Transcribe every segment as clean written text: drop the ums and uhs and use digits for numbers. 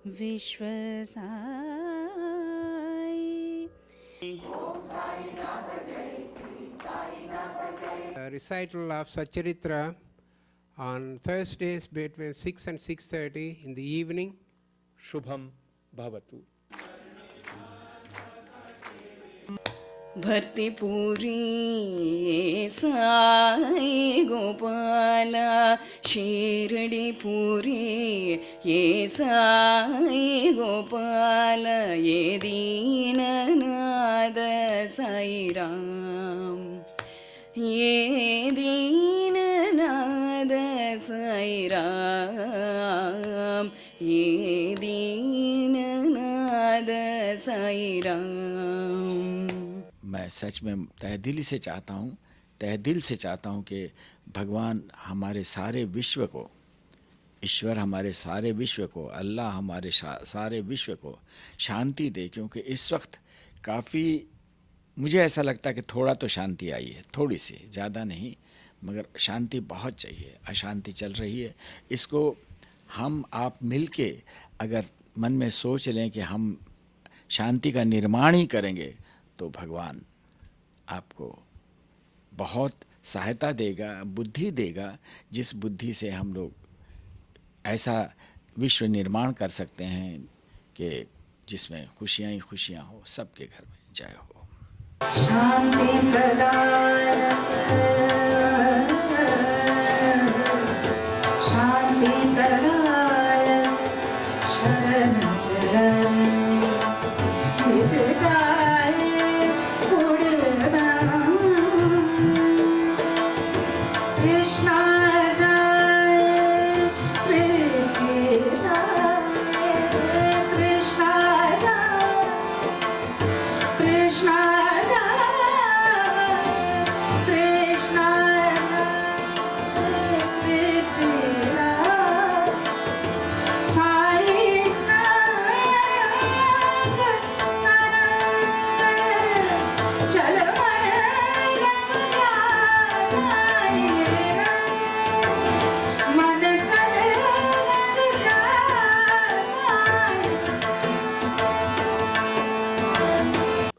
Vishwasai. Recital of Satcharitra on Thursdays between 6 and 6:30 in the evening. Shubham Bhavatu. भर्तिपुरी Sai Gopala शिरडिपुरी ये साई गोपाला ये दीननाद साई राम ये दीननाद साई राम ये दीननाद साई राम। मैं सच में तहे दिल से चाहता हूँ कि भगवान हमारे सारे विश्व को, ईश्वर हमारे सारे विश्व को, अल्लाह हमारे सारे विश्व को शांति दे। क्योंकि इस वक्त काफ़ी मुझे ऐसा लगता है कि थोड़ा तो शांति आई है, थोड़ी सी, ज़्यादा नहीं, मगर शांति बहुत चाहिए। अशांति चल रही है। इसको हम आप मिलके अगर मन में सोच लें कि हम शांति का निर्माण ही करेंगे तो भगवान आपको बहुत सहायता देगा, बुद्धि देगा, जिस बुद्धि से हम लोग ऐसा विश्व निर्माण कर सकते हैं कि जिसमें खुशियाँ ही खुशियाँ हो, सबके घर में जय हो। शांति प्रदायक शरण चरण मिट जाए उड़दाम। कृष्णा जाए प्रीति दाए, कृष्णा जाए, कृष्णा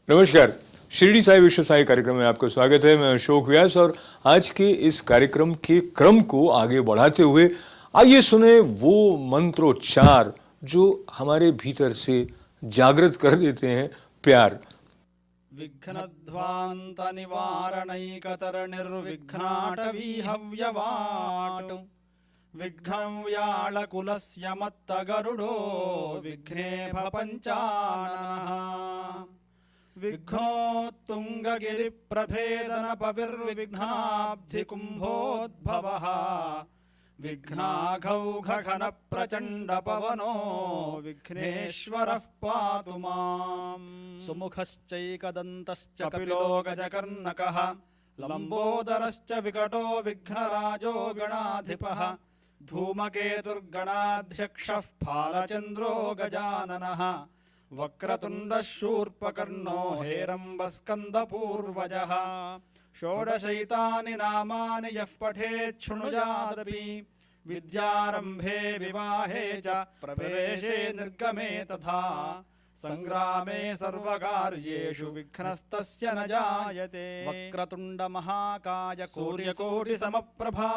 नमस्कार, शिरडी साई विश्व साई कार्यक्रम में आपका स्वागत है। मैं अशोक व्यास और आज के इस कार्यक्रम के क्रम को आगे बढ़ाते हुए आइए सुने वो मंत्रोच्चार जो हमारे भीतर से जागृत कर देते हैं प्यार। विघ्नध्वांत निवारणैकतर निर्विघ्नाटवी हव्यवाट विघ्नं व्याळकुलस्य मत्तगरुडो विघ्नेभ पञ्चाननः विघ्नोत्तुङ्गगिरिप्रभेदनपविर्विघ्नाब्धिकुम्भोद्भवः विघ्नाघौघघनप्रचण्डपवनो विघ्नेश्वरः पातु माम्। सुमुखश्चैकदन्तश्च कपिलो गजकर्णकः लम्बोदरश्च विकटो विघ्नराजो गणाधिपः धूमकेतुर्गणाध्यक्षः फालचन्द्रो गजाननः वक्रतुण्डः शूर्पकर्णो हेरम्बस्कन्दपूर्वजः षोडशैतानि नामानि यः पठेत् शृणुयादपि विद्यारम्भे विवाहे च प्रवेशे निर्गमे तथा संग्रामे सर्वकार्येषु विघ्नस्तस्य न जायते। वक्रतुण्ड महाकाय सूर्यकोटिसमप्रभा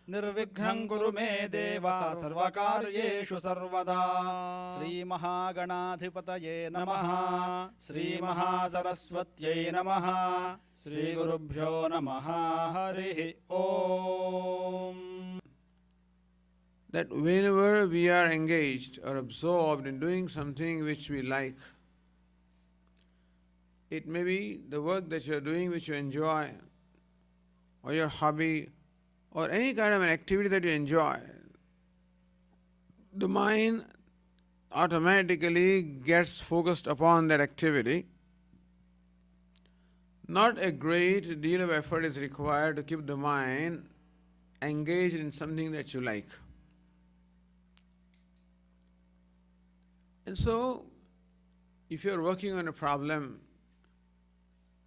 निर्विघ्नं कुरु मे देव सर्वकार्येषु सर्वदा। श्रीमहागणाधिपतये नमः, श्रीमहासरस्वत्यै नमः, श्रीगुरुभ्यो नमः। हरिः ओम। That whenever we are engaged or absorbed in doing something which we like, it may be the work that you are doing which you enjoy, or your hobby, or any kind of an activity that you enjoy, the mind automatically gets focused upon that activity. Not a great deal of effort is required to keep the mind engaged in something that you like. And so, if you are working on a problem,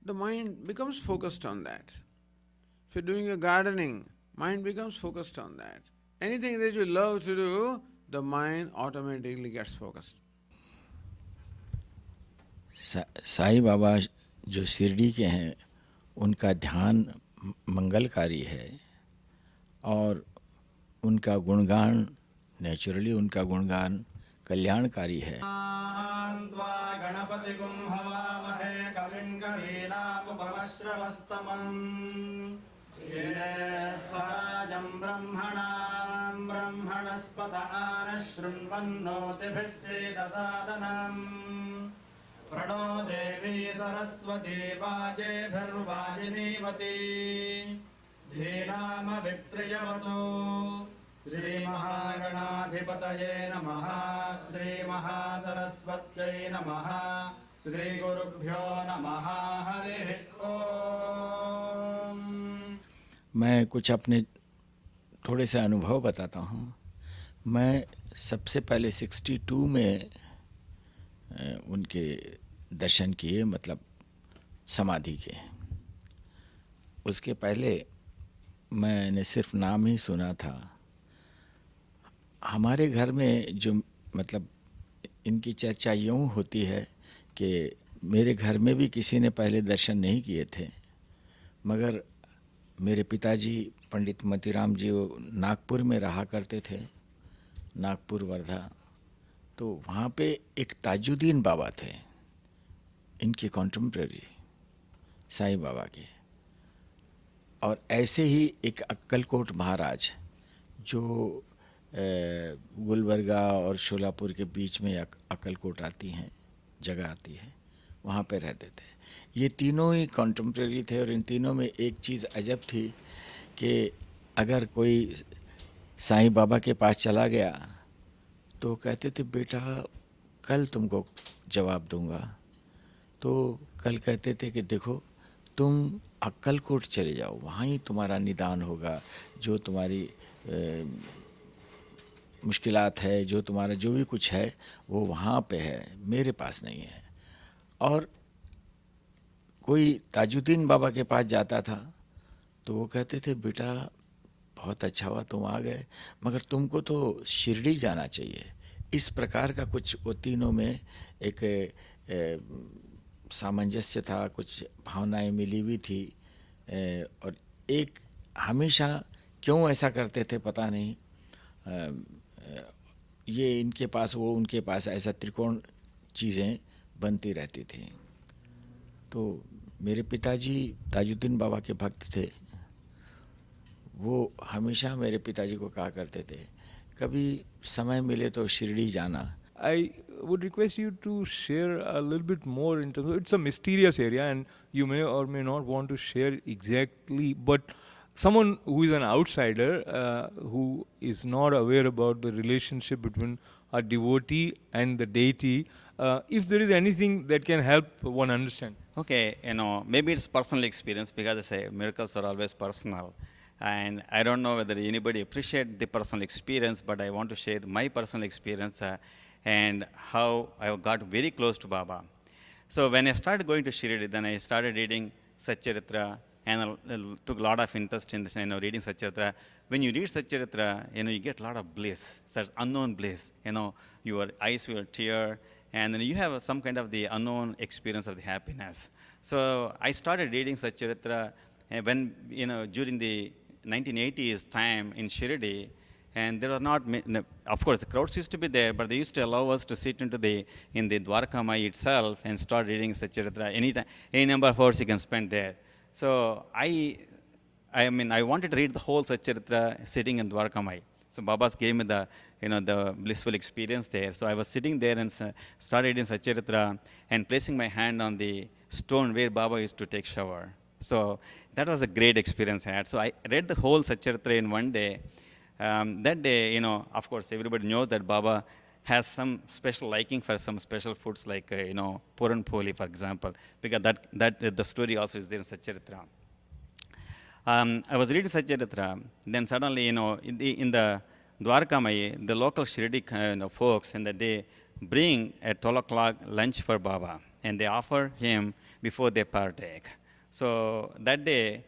the mind becomes focused on that. If you are doing your gardening, mind becomes focused on that. Anything that you love to do, the mind automatically gets focused. Sai Baba जो शिरडी के हैं उनका ध्यान मंगलकारी है और उनका गुणगान naturally उनका गुणगान कल्याणकारी है। गणपतिगुं हवामहे कविं कवीनामुपमश्रवस्तमम् ज्येष्ठराजं ब्रह्मणां ब्रह्मणस्पत आनशृण्वन्नोतिभिः सीदसादनम् प्रणो देवी सरस्वती वाजेभिर्वाजिनीवती धीनामवित्रियवतु श्रीमहागणाधिपतये नमः श्रीमहासरस्वत्यै नमः श्रीगुरुभ्यो नमः हरिः ओम्। मैं कुछ अपने थोड़े से अनुभव बताता हूँ। मैं सबसे पहले 62 में उनके दर्शन किए, मतलब समाधि के। उसके पहले मैंने सिर्फ नाम ही सुना था। हमारे घर में जो मतलब इनकी चर्चा यूँ होती है कि मेरे घर में भी किसी ने पहले दर्शन नहीं किए थे, मगर मेरे पिताजी पंडित मोतीराम जी वो नागपुर में रहा करते थे, नागपुर वर्धा। तो वहाँ पे एक ताजुद्दीन बाबा थे, इनके कॉन्टेम्पररी साईं बाबा के। और ऐसे ही एक अक्कलकोट महाराज जो गुलबर्गा और शोलापुर के बीच में अक्कलकोट आती हैं, जगह आती है, वहाँ पे रहते थे। ये तीनों ही कॉन्टेम्पररी थे और इन तीनों में एक चीज़ अजब थी कि अगर कोई साईं बाबा के पास चला गया तो कहते थे बेटा कल तुमको जवाब दूंगा। तो कल कहते थे कि देखो तुम अक्कलकोट चले जाओ, वहाँ ही तुम्हारा निदान होगा, जो तुम्हारी मुश्किलात है, जो तुम्हारा जो भी कुछ है वो वहाँ पे है, मेरे पास नहीं है। और कोई ताजुद्दीन बाबा के पास जाता था तो वो कहते थे बेटा बहुत अच्छा हुआ तुम आ गए, मगर तुमको तो शिरडी जाना चाहिए। इस प्रकार का कुछ वो तीनों में एक सामंजस्य था, कुछ भावनाएं मिली हुई थी। और एक हमेशा क्यों ऐसा करते थे पता नहीं, ये इनके पास वो उनके पास, ऐसा त्रिकोण चीज़ें बनती रहती थी। तो मेरे पिताजी ताजुद्दीन बाबा के भक्त थे। वो हमेशा मेरे पिताजी को कहा करते थे कभी समय मिले तो शिरडी जाना। I would request you to share a little bit more in terms of, it's a mysterious area and you may or may not want to share exactly, but someone who is an outsider, who is not aware about the relationship between a devotee and the deity, if there is anything that can help one understand. Okay, maybe it's personal experience because I say miracles are always personal. And I don't know whether anybody appreciate the personal experience, but I want to share my personal experience and how I got very close to Baba. So when I started going to Shirdi, then I started reading Satcharitra and took a lot of interest in this, reading Satcharitra. When you read Satcharitra, you get a lot of bliss, such unknown bliss. Your eyes will tear, and then you have some kind of the unknown experience of the happiness. So I started reading Satcharitra when, during the 1980s time in Shirdi, and there were not, of course, the crowds used to be there, but they used to allow us to sit in the Dwarkamai itself and start reading Satcharitra anytime, any number of hours you can spend there. So I wanted to read the whole Satcharitra sitting in Dwarkamai. So Baba's gave me the, the blissful experience there. So I was sitting there and started reading Satcharitra and placing my hand on the stone where Baba used to take shower. So that was a great experience I had. So I read the whole Satcharitra in one day. That day, of course, everybody knows that Baba has some special liking for some special foods like, Puran Poli, for example, because that the story also is there in Satcharitra. I was reading Satcharitra, then suddenly, in the Dwarkamai, the local Shirdi folks, and that they bring at 12 o'clock lunch for Baba, and they offer him before they partake. So that day,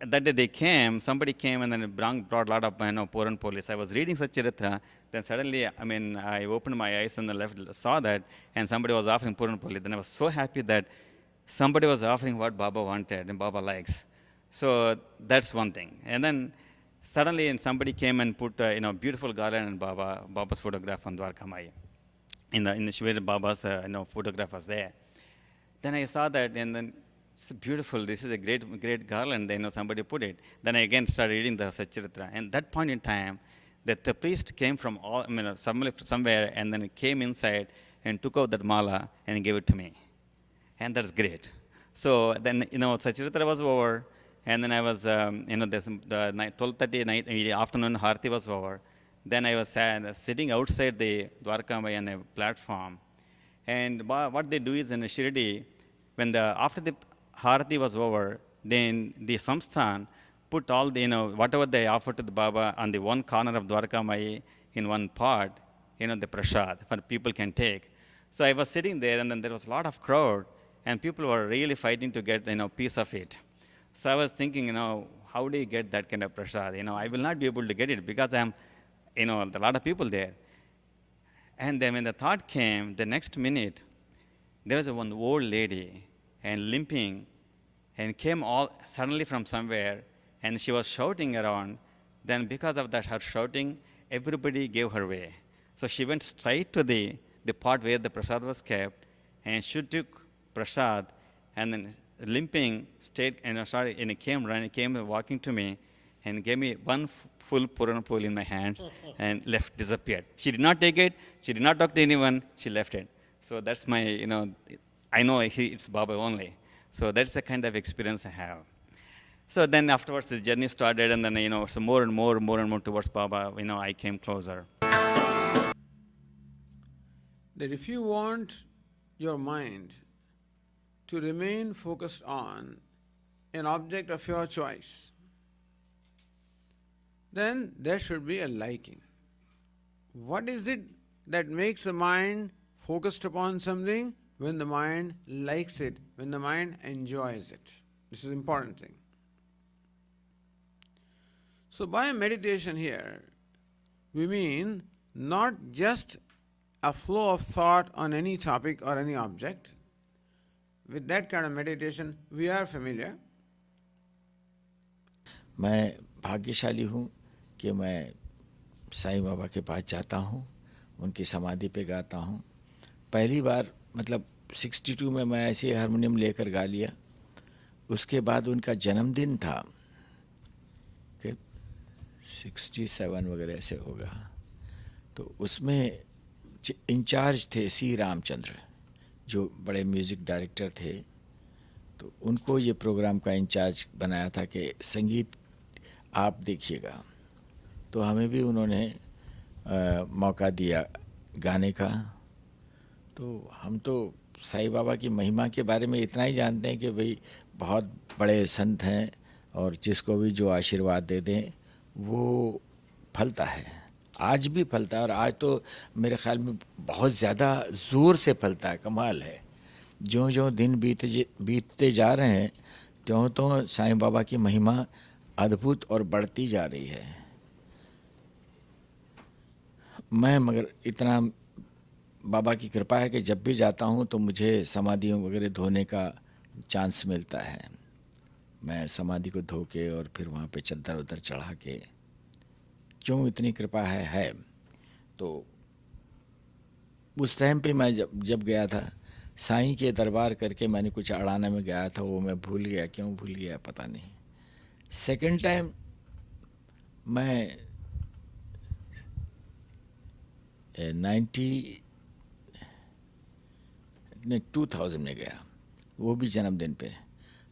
that day they came, somebody came and then brought a lot of Puran police. I was reading Satcharitra, then suddenly, I opened my eyes and the left saw that, and somebody was offering Puran police. Then I was so happy that somebody was offering what Baba wanted and Baba likes. So that's one thing. And then suddenly, and somebody came and put beautiful garland and Baba's photograph on Dwarka Mai. In the where Baba's photograph was there. Then I saw that, and then it's beautiful. This is a great garland. Somebody put it. Then I again started reading the Satcharitra. And that point in time, that the priest came from somewhere, and then came inside and took out that mala and gave it to me. And that's great. So then Satcharitra was over, and then I was the 12:30 night afternoon Harati was over. Then I was sitting outside the Dwarka Mai on a platform. And what they do is in Shirdi, after the Harati was over, then the Samsthan put all the, whatever they offered to the Baba on the one corner of Dwarka Mai in one pot, the prasad, for people can take. So I was sitting there, and then there was a lot of crowd, and people were really fighting to get, piece of it. So I was thinking, how do you get that kind of prasad? I will not be able to get it because I'm, a lot of people there. And then when the thought came, the next minute, there was one old lady and limping and came all suddenly from somewhere, and she was shouting around. Then because of that, her shouting, everybody gave her way. So she went straight to the pot where the prasad was kept, and she took prasad, and then limping stayed and came walking to me and gave me one full Puran pool in my hands and disappeared. She did not take it. She did not talk to anyone. She left it. So that's my, I know it's Baba only. So that's the kind of experience I have. So then afterwards the journey started, and then, so more and more towards Baba, I came closer. That if you want your mind to remain focused on an object of your choice, then there should be a liking. What is it that makes the mind focused upon something? When the mind likes it, when the mind enjoys it. This is an important thing. So by meditation here, we mean not just a flow of thought on any topic or any object. With that kind of meditation, we are familiar. मैं भाग्यशाली हूँ कि मैं साईं बाबा के पास जाता हूँ, उनकी समाधि पे गाता हूँ. पहली बार 62 में मैं ऐसे हारमोनियम लेकर गा लिया. उसके बाद उनका जन्मदिन था कि 67 वगैरह ऐसे होगा, तो उसमें इंचार्ज थे सी रामचंद्र, जो बड़े म्यूज़िक डायरेक्टर थे. तो उनको ये प्रोग्राम का इंचार्ज बनाया था कि संगीत आप देखिएगा. तो हमें भी उन्होंने मौका दिया गाने का. तो हम तो साईं बाबा की महिमा के बारे में इतना ही जानते हैं कि भाई बहुत बड़े संत हैं, और जिसको भी जो आशीर्वाद दे दें वो फलता है. आज भी फलता है, और आज तो मेरे ख्याल में बहुत ज़्यादा ज़ोर से फलता है. कमाल है. जो जो दिन बीतते जा रहे हैं, त्यों त्यों साईं बाबा की महिमा अद्भुत और बढ़ती जा रही है. मैं मगर इतना बाबा की कृपा है कि जब भी जाता हूँ तो मुझे समाधियों वगैरह धोने का चांस मिलता है. मैं समाधि को धो के और फिर वहाँ पे चद्दर उधर चढ़ा के, क्यों इतनी कृपा है. तो उस टाइम पे मैं जब गया था, साईं के दरबार करके मैंने कुछ अड़ाने में गया था, वो मैं भूल गया. क्यों भूल गया पता नहीं. सेकंड टाइम मैं 2000 में गया, वो भी जन्मदिन पे.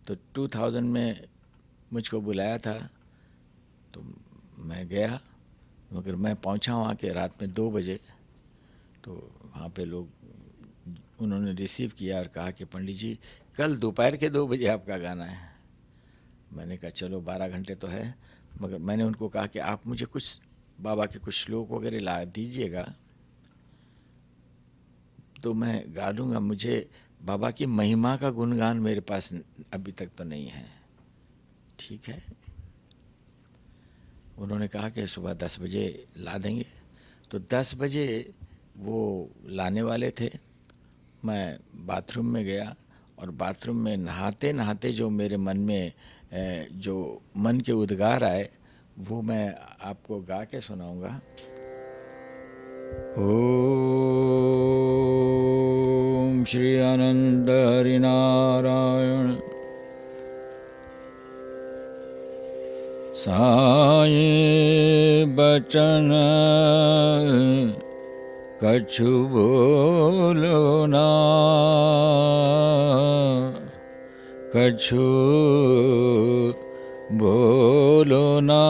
तो 2000 में मुझको बुलाया था, तो मैं गया, मगर मैं पहुंचा वहाँ के रात में 2 बजे. तो वहाँ पे लोग उन्होंने रिसीव किया और कहा कि पंडित जी कल दोपहर के 2 बजे आपका गाना है. मैंने कहा चलो 12 घंटे तो है, मगर मैंने उनको कहा कि आप मुझे कुछ बाबा के कुछ श्लोक वगैरह ला दीजिएगा तो मैं गा दूँगा. मुझे बाबा की महिमा का गुणगान मेरे पास अभी तक तो नहीं है. ठीक है। उन्होंने कहा कि सुबह 10 बजे ला देंगे। तो 10 बजे वो लाने वाले थे। मैं बाथरूम में गया और बाथरूम में नहाते नहाते जो मेरे मन में जो मन के उद्गार आए वो मैं आपको गा के सुनाऊंगा। ओम श्री आनंद हरिनारायण साईं बचन कछु बोलो ना, कछु बोलो ना,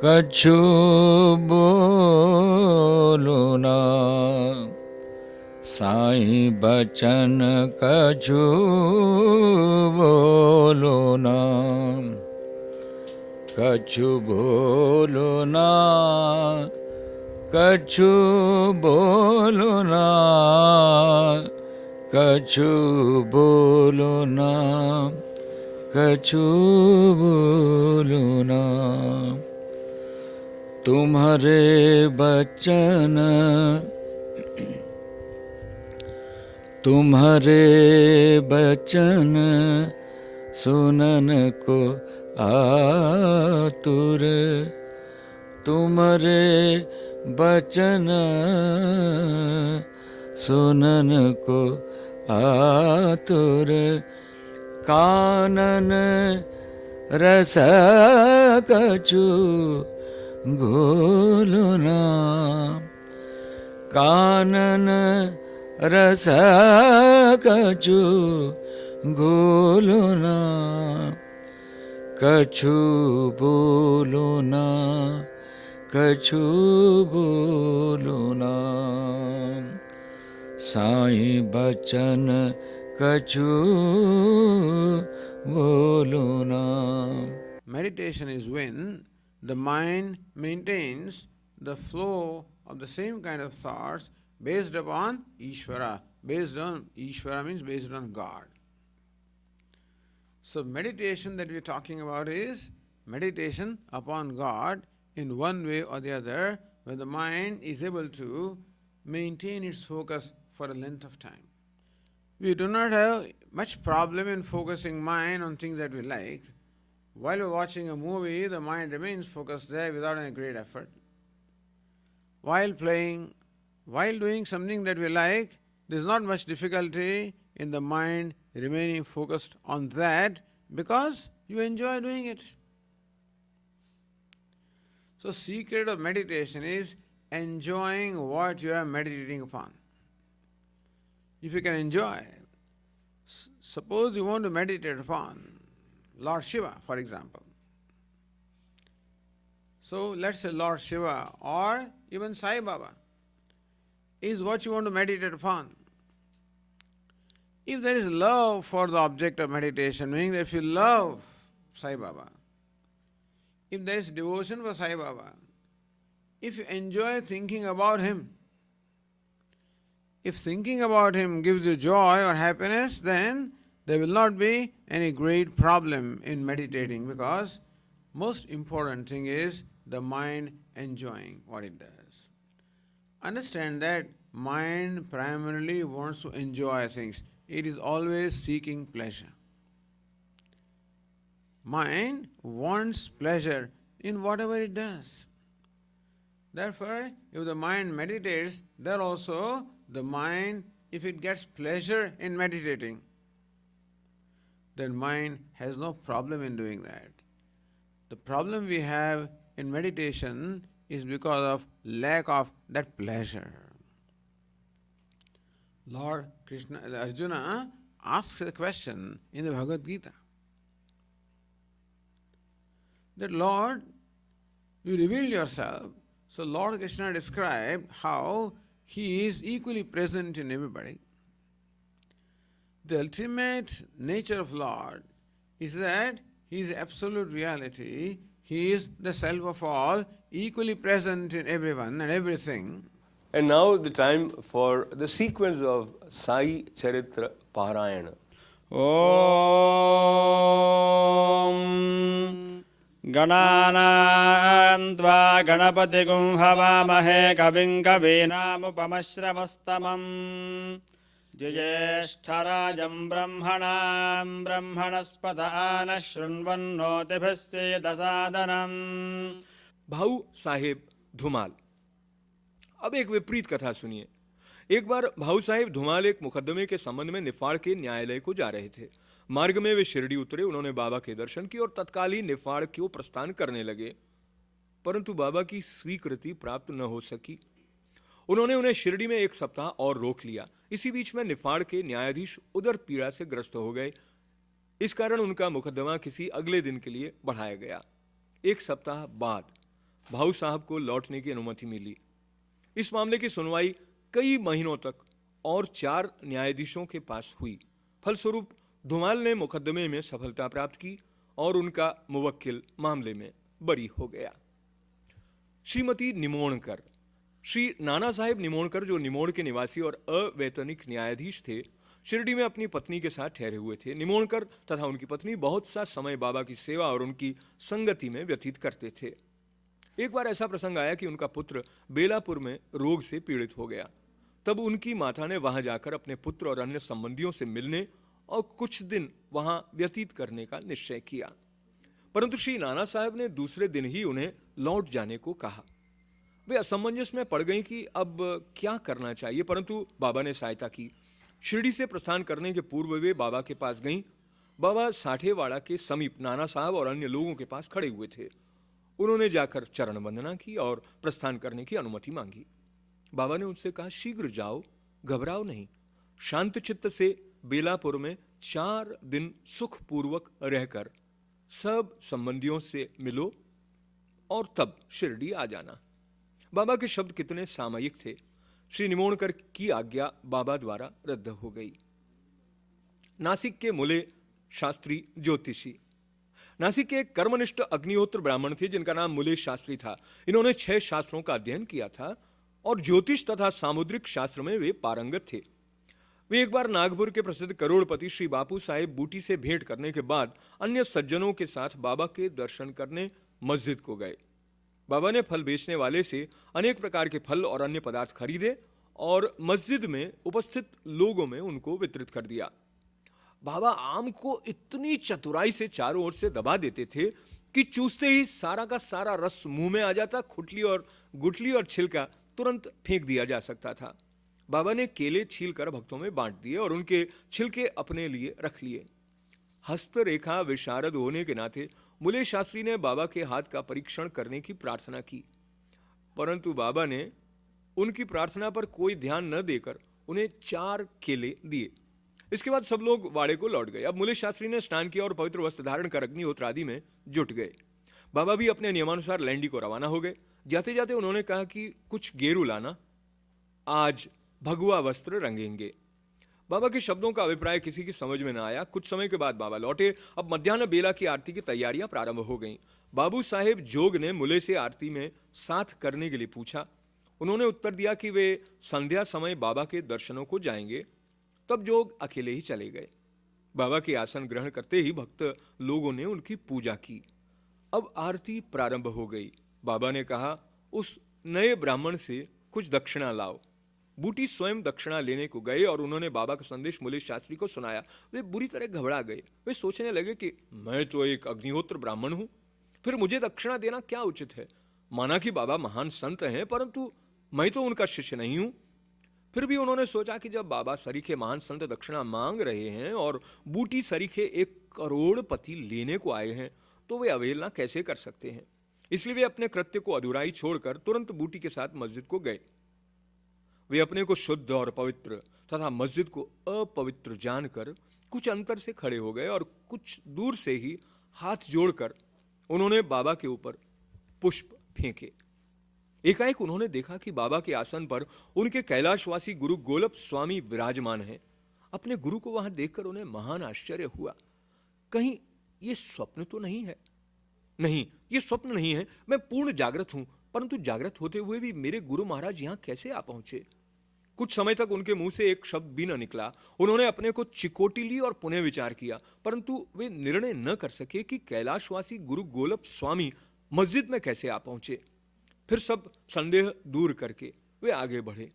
कछु बोलो ना, साईं बचन कछु बोलो ना, कछु बोलो ना, कछु बोलो ना, कछु बोलो ना, कछु बोलो ना। तुम्हारे बचन, तुम्हारे बचन सुनन को आतुर, तुम्हारे बचन सुनन को आतुर, कानन रस कछु घोलो ना, कानन रस कछु घोलो ना, कछु बोलो ना, कछु बोलो ना, साईं बचन कछु बोलो ना। Meditation is when the mind maintains the flow of the same kind of thoughts based upon Ishvara. Based on Ishvara means based on God. So meditation that we are talking about is meditation upon God in one way or the other, where the mind is able to maintain its focus for a length of time. We do not have much problem in focusing mind on things that we like. While we're watching a movie, the mind remains focused there without any great effort. While playing, while doing something that we like, there's not much difficulty in the mind remaining focused on that because you enjoy doing it. So, secret of meditation is enjoying what you are meditating upon. If you can enjoy, suppose you want to meditate upon Lord Shiva, for example. So let's say Lord Shiva or even Sai Baba is what you want to meditate upon. If there is love for the object of meditation, meaning that if you love Sai Baba, if there is devotion for Sai Baba, if you enjoy thinking about him, if thinking about him gives you joy or happiness, then there will not be any great problem in meditating, because most important thing is the mind enjoying what it does. Understand that mind primarily wants to enjoy things. It is always seeking pleasure. Mind wants pleasure in whatever it does. Therefore, if the mind meditates, there also the mind, if it gets pleasure in meditating, then mind has no problem in doing that. The problem we have in meditation is because of lack of that pleasure. Lord Krishna, Arjuna asks a question in the Bhagavad Gita that, Lord, you revealed yourself. So Lord Krishna described how he is equally present in everybody. The ultimate nature of Lord is that he is absolute reality. He is the self of all, equally present in everyone and everything. And now the time for the sequence of Sai Charitra Parayana. ॐ गणानां त्वा गणपतिगुं हवामहे कविं कवीनामुपमश्रवस्तमम् ज्येष्ठराजं ब्रह्मणां ब्रह्मणस्पत नः शृण्वन्नोतिभिः सीदसादनम्। भाऊ साहेब धुमाल। अब एक विपरीत कथा सुनिए। एक बार भाऊ साहेब धुमाल एक मुकदमे के संबंध में निफाड़ के न्यायालय को जा रहे थे। मार्ग में वे शिरडी उतरे, उन्होंने बाबा के दर्शन किए और तत्काल ही निफाड़ को प्रस्थान करने लगे, परंतु बाबा की स्वीकृति प्राप्त न हो सकी। उन्होंने उन्हें शिरडी में एक सप्ताह और रोक लिया। इसी बीच में निफाड़ के न्यायाधीश उदर पीड़ा से ग्रस्त हो गए। इस कारण उनका मुकदमा किसी अगले दिन के लिए बढ़ाया गया। एक सप्ताह बाद भाऊ साहब को लौटने की अनुमति मिली। इस मामले की सुनवाई कई महीनों तक और 4 न्यायाधीशों के पास हुई। फलस्वरूप धुमाल ने मुकदमे में सफलता प्राप्त की और उनका मुवक्किल मामले में बरी हो गया। श्रीमती निमोणकर। श्री नाना साहेब निमोणकर, जो निमोण के निवासी और अवैतनिक न्यायाधीश थे, शिरडी में अपनी पत्नी के साथ ठहरे हुए थे। निमोणकर तथा उनकी पत्नी बहुत सा समय बाबा की सेवा और उनकी संगति में व्यतीत करते थे। एक बार ऐसा प्रसंग आया कि उनका पुत्र बेलापुर में रोग से पीड़ित हो गया। तब उनकी माता ने वहां जाकर अपने पुत्र और अन्य संबंधियों से मिलने और कुछ दिन वहां व्यतीत करने का निश्चय किया, परंतु श्री नाना साहब ने दूसरे दिन ही उन्हें लौट जाने को कहा। वे असमंजस में पड़ गईं कि अब क्या करना चाहिए, परंतु बाबा ने सहायता की। शिरडी से प्रस्थान करने के पूर्व वे बाबा के पास गईं। बाबा साठेवाड़ा के समीप नाना साहब और अन्य लोगों के पास खड़े हुए थे। उन्होंने जाकर चरण वंदना की और प्रस्थान करने की अनुमति मांगी। बाबा ने उनसे कहा, शीघ्र जाओ, घबराओ नहीं। शांत चित्त से बेलापुर में 4 दिन सुखपूर्वक रहकर सब संबंधियों से मिलो और तब शिरडी आ जाना। बाबा के शब्द कितने सामयिक थे। श्री निमोणकर की आज्ञा बाबा द्वारा रद्द हो गई। नासिक के मूले शास्त्री ज्योतिषी। नासिक के एक कर्मनिष्ठ अग्निहोत्र ब्राह्मण थे जिनका नाम मूले शास्त्री था। इन्होंने 6 शास्त्रों का अध्ययन किया था और ज्योतिष तथा सामुद्रिक शास्त्र में वे पारंगत थे। वे एक बार नागपुर के प्रसिद्ध करोड़पति श्री बापू साहेब बूटी से भेंट करने के बाद अन्य सज्जनों के साथ बाबा के दर्शन करने मस्जिद को गए। बाबा ने फल बेचने वाले से अनेक प्रकार के फल और अन्य पदार्थ खरीदे और मस्जिद में उपस्थित लोगों में उनको वितरित कर दिया। बाबा आम को इतनी चतुराई से चारों ओर से दबा देते थे कि चूसते ही सारा का सारा रस मुंह में आ जाता। खुटली और गुठली और छिलका तुरंत फेंक दिया जा सकता था। बाबा ने केले छीलकर भक्तों में बांट दिए और उनके छिलके अपने लिए रख लिए। हस्तरेखा विशारद होने के नाते मूले शास्त्री ने बाबा के हाथ का परीक्षण करने की प्रार्थना की, परंतु बाबा ने उनकी प्रार्थना पर कोई ध्यान न देकर उन्हें 4 केले दिए। इसके बाद सब लोग वाड़े को लौट गए। अब मूले शास्त्री ने स्नान किया और पवित्र वस्त्र धारण कर अग्निहोत्र आदि में जुट गए। बाबा भी अपने नियमानुसार लैंडी को रवाना हो गए। जाते जाते उन्होंने कहा कि कुछ गेरू लाना, आज भगवा वस्त्र रंगेंगे। बाबा के शब्दों का अभिप्राय किसी की समझ में न आया। कुछ समय के बाद बाबा लौटे। अब मध्याह्न बेला की आरती की तैयारियां प्रारंभ हो गईं। बाबू साहेब जोग ने मूले से आरती में साथ करने के लिए पूछा। उन्होंने उत्तर दिया कि वे संध्या समय बाबा के दर्शनों को जाएंगे। तब जोग अकेले ही चले गए। बाबा के आसन ग्रहण करते ही भक्त लोगों ने उनकी पूजा की। अब आरती प्रारंभ हो गई। बाबा ने कहा, उस नए ब्राह्मण से कुछ दक्षिणा लाओ। बूटी स्वयं दक्षिणा लेने को गए और उन्होंने बाबा का संदेश मूले शास्त्री को सुनाया। वे बुरी तरह घबरा गए। वे सोचने लगे कि मैं तो एक अग्निहोत्र ब्राह्मण हूं, फिर मुझे दक्षिणा देना क्या उचित है। माना कि बाबा महान संत हैं, परंतु मैं तो उनका शिष्य नहीं हूं। फिर भी उन्होंने सोचा कि जब बाबा सरीखे महान संत दक्षिणा मांग रहे हैं और बूटी सरीखे 1 करोड़पति लेने को आए हैं, तो वे अवहेलना कैसे कर सकते हैं। इसलिए वे अपने कृत्य को अधूरा ही छोड़कर तुरंत बूटी के साथ मस्जिद को गए। वे अपने को शुद्ध और पवित्र तथा मस्जिद को अपवित्र जानकर कुछ अंतर से खड़े हो गए और कुछ दूर से ही हाथ जोड़कर उन्होंने बाबा के ऊपर पुष्प फेंके। एकाएक उन्होंने देखा कि बाबा के आसन पर उनके कैलाशवासी गुरु गोलप स्वामी विराजमान हैं। अपने गुरु को वहां देखकर उन्हें महान आश्चर्य हुआ। कहीं ये स्वप्न तो नहीं है? नहीं, ये स्वप्न नहीं है। मैं पूर्ण जागृत हूं, परंतु जागृत होते हुए भी मेरे गुरु महाराज यहां कैसे आ पहुंचे? कुछ समय तक उनके मुंह से एक शब्द भी न निकला। उन्होंने अपने को चिकोटी ली और पुनः विचार किया, परंतु वे निर्णय न कर सके कि कैलाशवासी गुरु गोलप स्वामी मस्जिद में कैसे आ पहुंचे। फिर सब संदेह दूर करके वे आगे बढ़े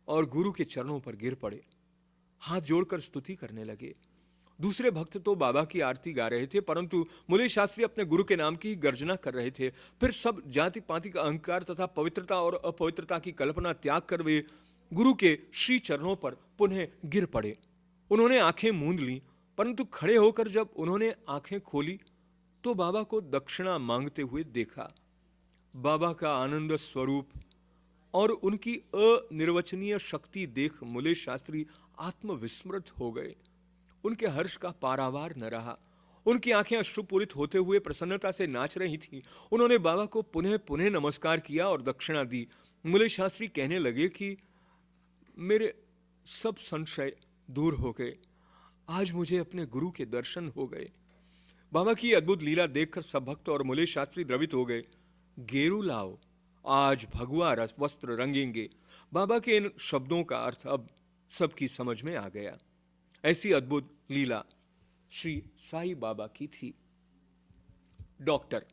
और गुरु के चरणों पर गिर पड़े, हाथ जोड़कर स्तुति करने लगे। दूसरे भक्त तो बाबा की आरती गा रहे थे, परंतु मुले शास्त्री अपने गुरु के नाम की गर्जना कर रहे थे। फिर सब जाति पाति का अहंकार तथा पवित्रता और अपवित्रता की कल्पना त्याग कर वे गुरु के श्री चरणों पर पुनः गिर पड़े। उन्होंने आंखें मूंद लीं, परंतु खड़े होकर जब उन्होंने आंखें खोली तो बाबा को दक्षिणा मांगते हुए देखा। बाबा का आनंद स्वरूप और उनकी अनिर्वचनीय शक्ति देख मुले शास्त्री आत्मविस्मृत हो गए। उनके हर्ष का पारावार न रहा। उनकी आंखें अश्रुपूरित होते हुए प्रसन्नता से नाच रही थी। उन्होंने बाबा को पुनः पुनः नमस्कार किया और दक्षिणा दी। मुले शास्त्री कहने लगे कि मेरे सब संशय दूर हो गए, आज मुझे अपने गुरु के दर्शन हो गए। बाबा की अद्भुत लीला देखकर सब भक्त और मुले शास्त्री द्रवित हो गए। गेरू लाओ, आज भगवा रस वस्त्र रंगेंगे। बाबा के इन शब्दों का अर्थ अब सबकी समझ में आ गया। ऐसी अद्भुत लीला श्री साईं बाबा की थी। डॉक्टर।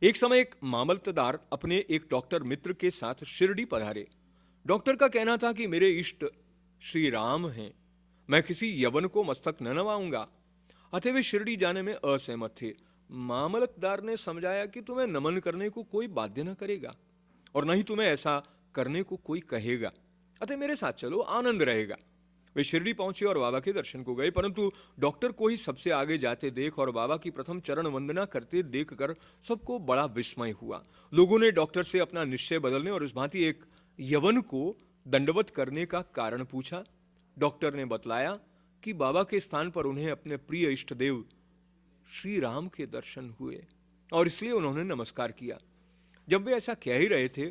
एक समय एक मामलतदार अपने एक डॉक्टर मित्र के साथ शिरडी पधारे। डॉक्टर का कहना था कि मेरे इष्ट श्री राम हैं, मैं किसी यवन को मस्तक न नवाऊंगा। अतः वे शिरडी जाने में असहमत थे। मामलतदार ने समझाया कि तुम्हें नमन करने को कोई बाध्य न करेगा और न ही तुम्हें ऐसा करने को कोई कहेगा, अतः मेरे साथ चलो, आनंद रहेगा। वे शिरडी पहुंचे और बाबा के दर्शन को गए, परंतु डॉक्टर को ही सबसे आगे जाते देख और बाबा की प्रथम चरण वंदना करते देखकर सबको बड़ा विस्मय हुआ। लोगों ने डॉक्टर से अपना निश्चय बदलने और इस भांति एक यवन को दंडवत करने का कारण पूछा। डॉक्टर ने बतलाया कि बाबा के स्थान पर उन्हें अपने प्रिय इष्ट देव श्री राम के दर्शन हुए और इसलिए उन्होंने नमस्कार किया। जब वे ऐसा कह ही रहे थे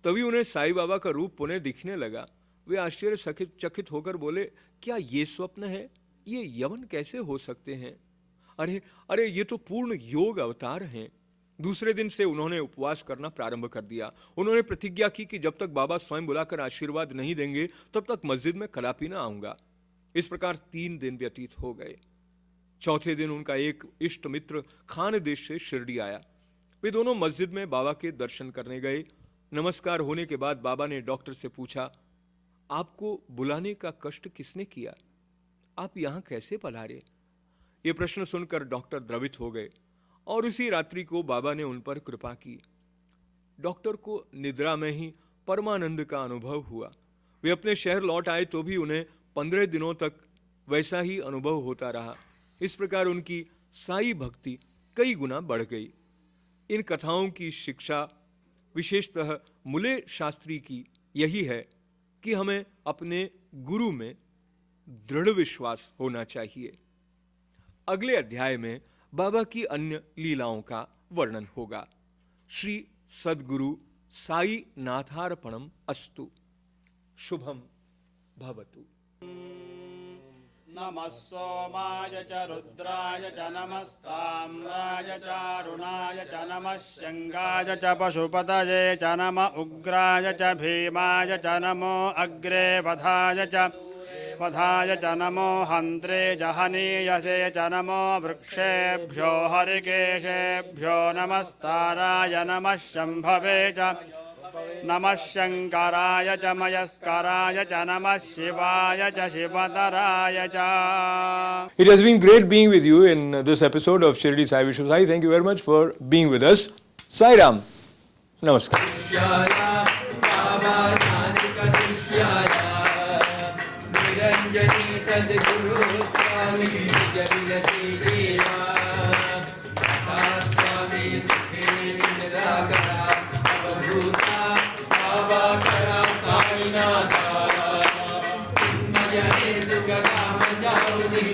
तभी उन्हें साईं बाबा का रूप पुनः दिखने लगा। वे आश्चर्यचकित होकर बोले, क्या ये स्वप्न है? ये यवन कैसे हो सकते हैं? अरे ये तो पूर्ण योग अवतार हैं। दूसरे दिन से उन्होंने उपवास करना प्रारंभ कर दिया। उन्होंने प्रतिज्ञा की कि जब तक बाबा स्वयं बुलाकर आशीर्वाद नहीं देंगे तब तक मस्जिद में कदापि न आऊंगा। इस प्रकार 3 दिन व्यतीत हो गए। चौथे दिन उनका एक इष्ट मित्र खान देश से शिरडी आया। वे दोनों मस्जिद में बाबा के दर्शन करने गए। नमस्कार होने के बाद बाबा ने डॉक्टर से पूछा, आपको बुलाने का कष्ट किसने किया? आप यहां कैसे पधारे? ये प्रश्न सुनकर डॉक्टर द्रवित हो गए और उसी रात्रि को बाबा ने उन पर कृपा की। डॉक्टर को निद्रा में ही परमानंद का अनुभव हुआ। वे अपने शहर लौट आए तो भी उन्हें 15 दिनों तक वैसा ही अनुभव होता रहा। इस प्रकार उनकी साई भक्ति कई गुना बढ़ गई। इन कथाओं की शिक्षा विशेषतः मुले शास्त्री की यही है कि हमें अपने गुरु में दृढ़ विश्वास होना चाहिए। अगले अध्याय में बाबा की अन्य लीलाओं का वर्णन होगा। श्री सद्गुरु साई नाथार्पणम अस्तु। शुभम भवतु। नमः सोमाय च रुद्राय च नमस्ताम्राय च अरुणाय च नमः शङ्गाय च पशुपतये च नमः उग्राय च भीमाय च नमो अग्रे वधाय च नमो हन्त्रे जहनीयसे च नमो वृक्षेभ्यो हरिकेशेभ्यो नमस्ताराय नमः शम्भवे च नमः शंकराय च मयस्कराय च नमः शिवाय च शिवतराय च। It has been great being with you in this episode of Shirdi Sai Vishwa Sai. Thank you very much for being with us. Sai Ram. Namaskar. Niranjani सद्गुरु स्वामी स्वामी सुखे निराकरा अवभूता आवाकरा साईनाथा सुखदाम जाऊनी